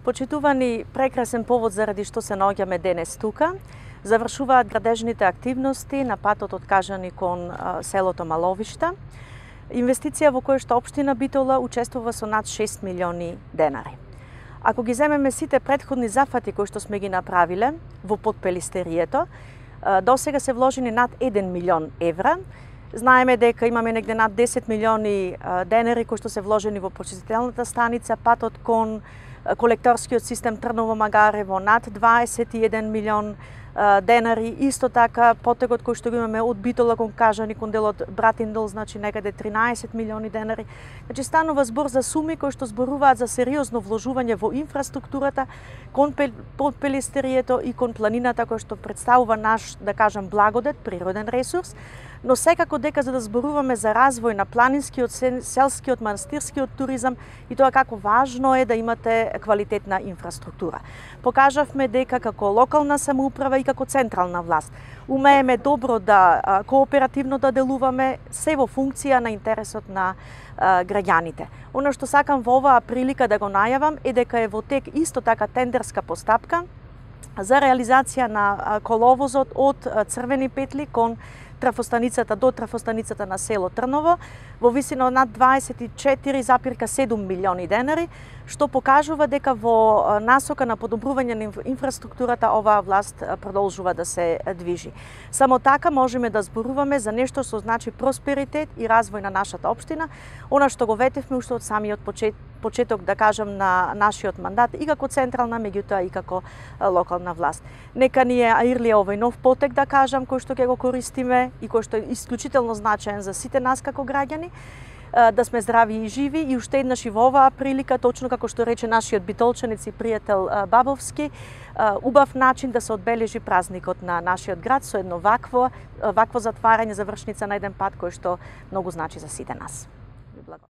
Почитувани, прекрасен повод заради што се наоѓаме денес тука. Завршуваат градежните активности на патот од Кажани кон селото Маловишта. Инвестиција во која што општина Битола учествува со над 6 милиони денари. Ако ги земеме сите претходни зафати кои што сме ги направиле во подпелистерието, до сега се вложени над 1 милион евра. Знаеме дека имаме негде над 10 милиони денари кои што се вложени во почистителната станица, патот кон колекторскиот систем Трново-Магарево над 21 милион денари, исто така потегот кој што го имаме од Битола кон Кажани кон делот Братиндол, значи некаде 13 милиони денари. Значи станува збор за суми кои што зборуваат за сериозно вложување во инфраструктурата, кон подпелистерието и кон планината која што представува наш, да кажам, благодет, природен ресурс, но секако дека за да зборуваме за развој на планинскиот, селскиот, манастирскиот туризам и тоа како важно е да имате квалитетна инфраструктура. Покажавме дека како локална самоуправа и како централна власт умееме добро да кооперативно да делуваме, се во функција на интересот на граѓаните. Оно што сакам во оваа прилика да го најавам е дека е во тек исто така тендерска постапка за реализација на коловозот од Црвени петли кон трафостаницата до трафостаницата на село Трново во висина од над 24,7 милиони денари, што покажува дека во насока на подобрување на инфраструктурата оваа власт продолжува да се движи. Само така можеме да зборуваме за нешто што значи просперитет и развој на нашата општина, она што го ветевме уште од самиот почеток, да кажам, на нашиот мандат и како централна, меѓутоа и како локална власт. Нека ни е аирлија овој нов потек, да кажам, кој што ќе го користиме и кој што е исклучително значаен за сите нас како граѓани, да сме здрави и живи и уште еднаш и во оваа прилика, точно како што рече нашиот битолчанец и пријател Бабовски, убав начин да се одбележи празникот на нашиот град со едно вакво затварање, завршница на еден пат кој што многу значи за сите нас.